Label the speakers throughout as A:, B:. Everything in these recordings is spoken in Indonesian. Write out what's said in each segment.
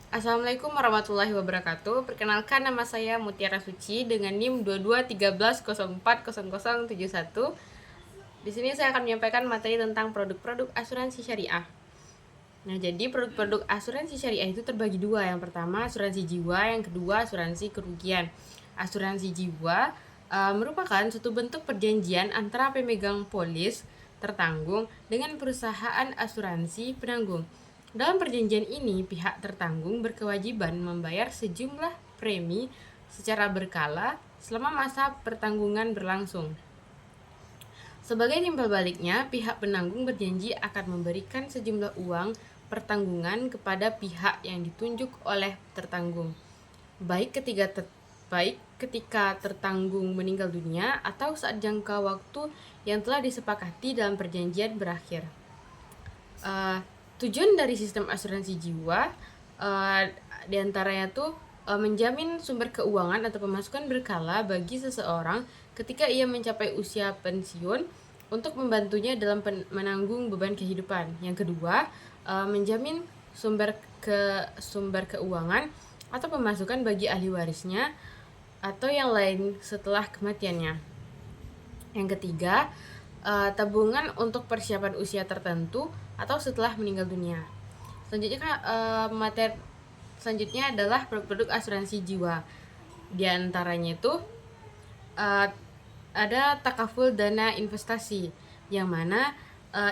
A: Assalamualaikum warahmatullahi wabarakatuh. Perkenalkan, nama saya Mutiara Suci dengan NIM 2213040071. Di sini saya akan menyampaikan materi tentang produk-produk asuransi syariah. Nah, jadi produk-produk asuransi syariah itu terbagi dua. Yang pertama asuransi jiwa, yang kedua asuransi kerugian. Asuransi jiwa merupakan suatu bentuk perjanjian antara pemegang polis tertanggung dengan perusahaan asuransi penanggung. Dalam perjanjian ini, pihak tertanggung berkewajiban membayar sejumlah premi secara berkala selama masa pertanggungan berlangsung. Sebagai timbal baliknya, pihak penanggung berjanji akan memberikan sejumlah uang pertanggungan kepada pihak yang ditunjuk oleh tertanggung, baik ketika tertanggung meninggal dunia atau saat jangka waktu yang telah disepakati dalam perjanjian berakhir. Tujuan dari sistem asuransi jiwa diantaranya tuh menjamin sumber keuangan atau pemasukan berkala bagi seseorang ketika ia mencapai usia pensiun untuk membantunya dalam menanggung beban kehidupan. Yang kedua, menjamin sumber keuangan atau pemasukan bagi ahli warisnya atau yang lain setelah kematiannya. Yang ketiga, tabungan untuk persiapan usia tertentu atau setelah meninggal dunia. Selanjutnya adalah produk-produk asuransi jiwa. Di antaranya itu ada takaful dana investasi, yang mana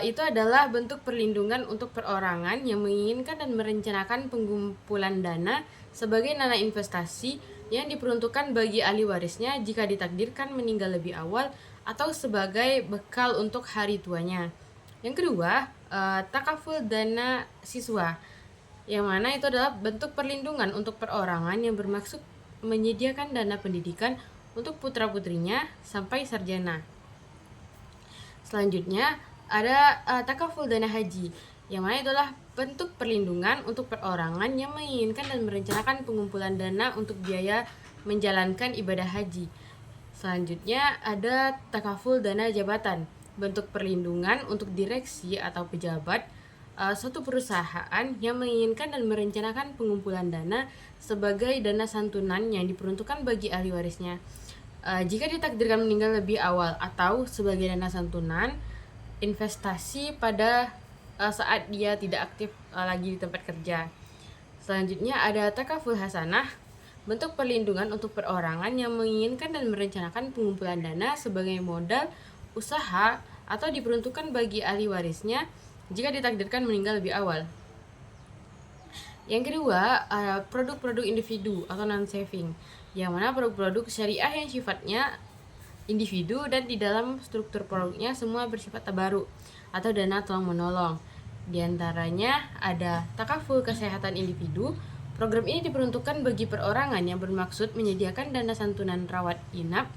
A: itu adalah bentuk perlindungan untuk perorangan yang menginginkan dan merencanakan pengumpulan dana sebagai dana investasi yang diperuntukkan bagi ahli warisnya jika ditakdirkan meninggal lebih awal atau sebagai bekal untuk hari tuanya. Yang kedua, takaful dana siswa, yang mana itu adalah bentuk perlindungan untuk perorangan yang bermaksud menyediakan dana pendidikan untuk putra-putrinya sampai sarjana. Selanjutnya ada takaful dana haji, yang mana itu adalah bentuk perlindungan untuk perorangan yang menginginkan dan merencanakan pengumpulan dana untuk biaya menjalankan ibadah haji. Selanjutnya ada takaful dana jabatan, bentuk perlindungan untuk direksi atau pejabat suatu perusahaan yang menginginkan dan merencanakan pengumpulan dana sebagai dana santunan yang diperuntukkan bagi ahli warisnya jika ditakdirkan meninggal lebih awal, atau sebagai dana santunan investasi pada saat dia tidak aktif lagi di tempat kerja. Selanjutnya ada takaful hasanah, bentuk perlindungan untuk perorangan yang menginginkan dan merencanakan pengumpulan dana sebagai modal usaha atau diperuntukkan bagi ahli warisnya jika ditakdirkan meninggal lebih awal. Yang kedua, produk-produk individu atau non-saving, yang mana produk-produk syariah yang sifatnya individu dan di dalam struktur produknya semua bersifat tabaruk atau dana tolong-menolong. Di antaranya ada takaful kesehatan individu. Program ini diperuntukkan bagi perorangan yang bermaksud menyediakan dana santunan rawat inap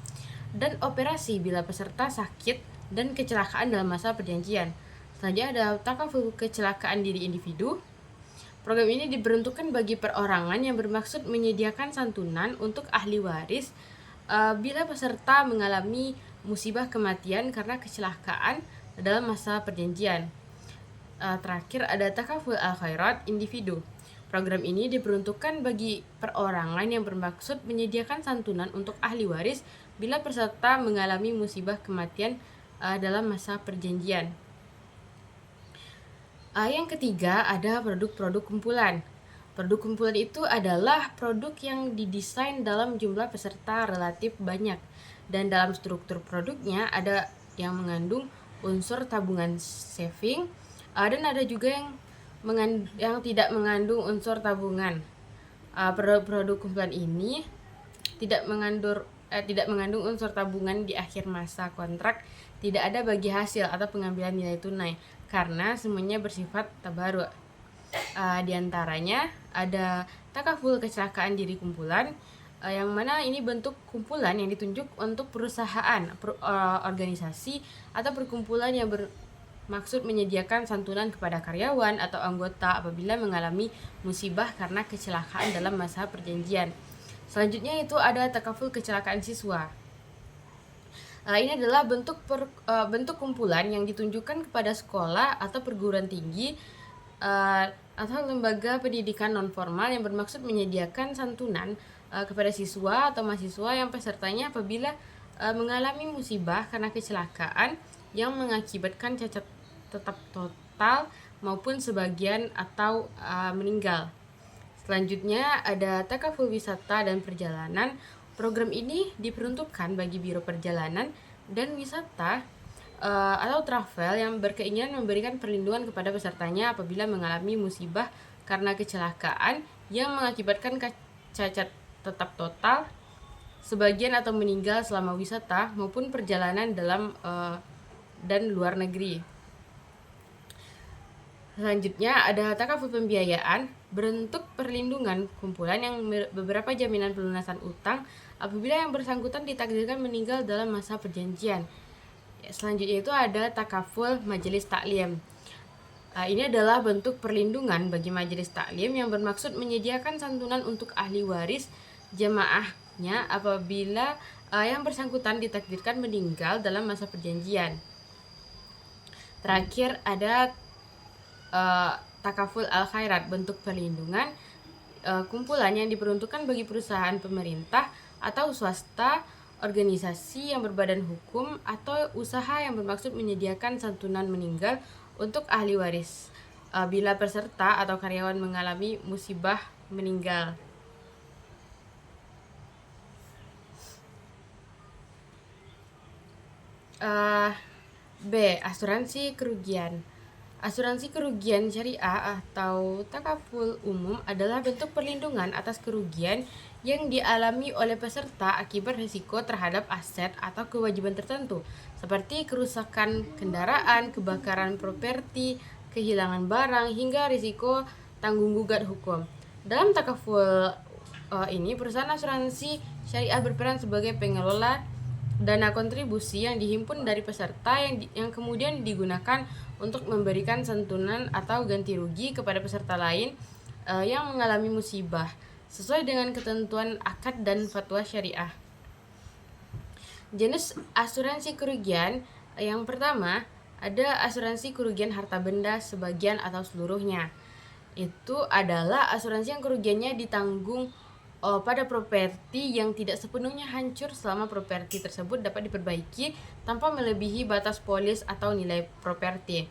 A: dan operasi bila peserta sakit dan kecelakaan dalam masa perjanjian. Selanjutnya ada takaful kecelakaan diri individu. Program ini diperuntukkan bagi perorangan yang bermaksud menyediakan santunan untuk ahli waris bila peserta mengalami musibah kematian karena kecelakaan dalam masa perjanjian. Terakhir ada takaful al-khairat individu. Program ini diperuntukkan bagi perorangan yang bermaksud menyediakan santunan untuk ahli waris bila peserta mengalami musibah kematian dalam masa perjanjian. Yang ketiga ada produk-produk kumpulan. Produk kumpulan itu adalah produk yang didesain dalam jumlah peserta relatif banyak, dan dalam struktur produknya ada yang mengandung unsur tabungan saving dan ada juga yang tidak mengandung unsur tabungan. Produk-produk kumpulan ini tidak mengandung unsur tabungan di akhir masa kontrak, tidak ada bagi hasil atau pengambilan nilai tunai karena semuanya bersifat tabaruk. Di antaranya ada takaful kecelakaan diri kumpulan, yang mana ini bentuk kumpulan yang ditunjuk untuk perusahaan, organisasi atau perkumpulan yang bermaksud menyediakan santunan kepada karyawan atau anggota apabila mengalami musibah karena kecelakaan dalam masa perjanjian. Selanjutnya itu ada takaful kecelakaan siswa. Ini adalah bentuk kumpulan yang ditunjukkan kepada sekolah atau perguruan tinggi atau lembaga pendidikan non-formal yang bermaksud menyediakan santunan kepada siswa atau mahasiswa yang pesertanya apabila mengalami musibah karena kecelakaan yang mengakibatkan cacat tetap total maupun sebagian atau meninggal. Selanjutnya ada takaful wisata dan perjalanan. Program ini diperuntukkan bagi Biro Perjalanan dan Wisata atau travel yang berkeinginan memberikan perlindungan kepada pesertanya apabila mengalami musibah karena kecelakaan yang mengakibatkan cacat tetap total, sebagian atau meninggal selama wisata maupun perjalanan dalam dan luar negeri. Selanjutnya ada takaful pembiayaan, bentuk perlindungan kumpulan yang beberapa jaminan pelunasan utang apabila yang bersangkutan ditakdirkan meninggal dalam masa perjanjian. Selanjutnya itu ada takaful majelis taklim. Ini adalah bentuk perlindungan bagi majelis taklim yang bermaksud menyediakan santunan untuk ahli waris jemaahnya apabila yang bersangkutan ditakdirkan meninggal dalam masa perjanjian. Terakhir ada takaful al-khairat, bentuk perlindungan kumpulan yang diperuntukkan bagi perusahaan pemerintah atau swasta, organisasi yang berbadan hukum, atau usaha yang bermaksud menyediakan santunan meninggal untuk ahli waris bila peserta atau karyawan mengalami musibah meninggal. B. Asuransi kerugian. Asuransi kerugian syariah atau takaful umum adalah bentuk perlindungan atas kerugian yang dialami oleh peserta akibat risiko terhadap aset atau kewajiban tertentu, seperti kerusakan kendaraan, kebakaran properti, kehilangan barang, hingga risiko tanggung gugat hukum. Dalam takaful ini, perusahaan asuransi syariah berperan sebagai pengelola dana kontribusi yang dihimpun dari peserta yang kemudian digunakan untuk memberikan santunan atau ganti rugi kepada peserta lain yang mengalami musibah sesuai dengan ketentuan akad dan fatwa syariah. Jenis asuransi kerugian yang pertama ada asuransi kerugian harta benda sebagian atau seluruhnya. Itu adalah asuransi yang kerugiannya ditanggung pada properti yang tidak sepenuhnya hancur selama properti tersebut dapat diperbaiki tanpa melebihi batas polis atau nilai properti.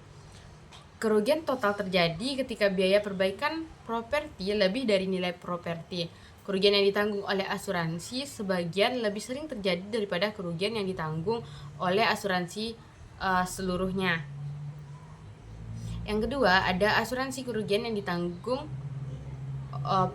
A: Kerugian total terjadi ketika biaya perbaikan properti lebih dari nilai properti. Kerugian yang ditanggung oleh asuransi sebagian lebih sering terjadi daripada kerugian yang ditanggung oleh asuransi seluruhnya. Yang kedua, ada asuransi kerugian yang ditanggung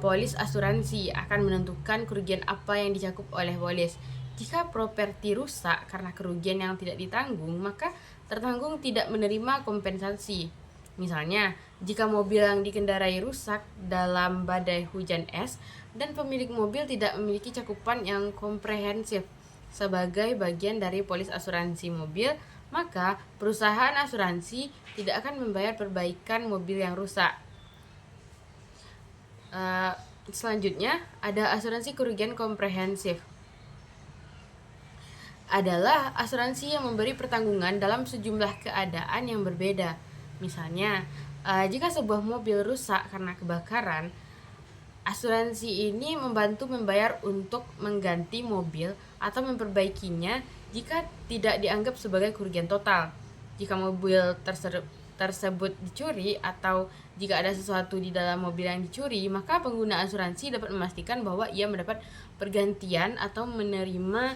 A: polis asuransi akan menentukan kerugian apa yang dicakup oleh polis. Jika properti rusak karena kerugian yang tidak ditanggung, maka tertanggung tidak menerima kompensasi. Misalnya, jika mobil yang dikendarai rusak dalam badai hujan es dan pemilik mobil tidak memiliki cakupan yang komprehensif sebagai bagian dari polis asuransi mobil, maka perusahaan asuransi tidak akan membayar perbaikan mobil yang rusak. Selanjutnya ada asuransi kerugian komprehensif. Adalah asuransi yang memberi pertanggungan dalam sejumlah keadaan yang berbeda. Misalnya, jika sebuah mobil rusak karena kebakaran, asuransi ini membantu membayar untuk mengganti mobil atau memperbaikinya jika tidak dianggap sebagai kerugian total. Jika mobil tersebut dicuri atau jika ada sesuatu di dalam mobil yang dicuri, maka pengguna asuransi dapat memastikan bahwa ia mendapat pergantian atau menerima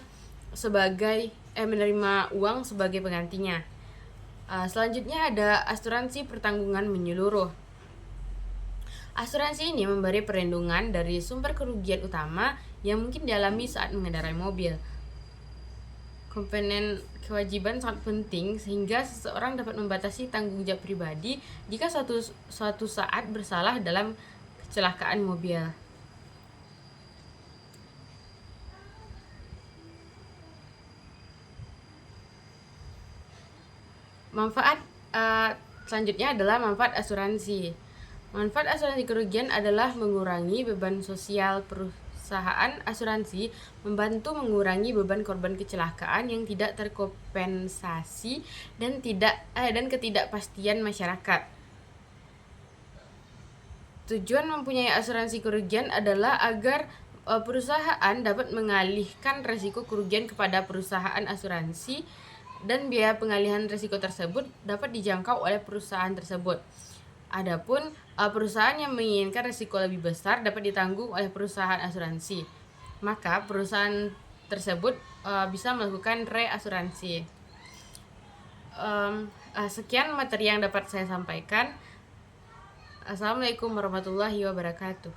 A: uang sebagai penggantinya. Selanjutnya ada asuransi pertanggungan menyeluruh. Asuransi ini memberi perlindungan dari sumber kerugian utama yang mungkin dialami saat mengendarai mobil. Komponen kewajiban sangat penting sehingga seseorang dapat membatasi tanggung jawab pribadi jika suatu saat bersalah dalam kecelakaan mobil. Manfaat selanjutnya adalah manfaat asuransi. Manfaat asuransi kerugian adalah mengurangi beban sosial perusahaan asuransi, membantu mengurangi beban korban kecelakaan yang tidak terkompensasi dan ketidakpastian masyarakat. Tujuan mempunyai asuransi kerugian adalah agar perusahaan dapat mengalihkan resiko kerugian kepada perusahaan asuransi dan biaya pengalihan risiko tersebut dapat dijangkau oleh perusahaan tersebut. Adapun perusahaan yang menginginkan risiko lebih besar dapat ditanggung oleh perusahaan asuransi, maka perusahaan tersebut bisa melakukan reasuransi. Sekian materi yang dapat saya sampaikan. Assalamualaikum warahmatullahi wabarakatuh.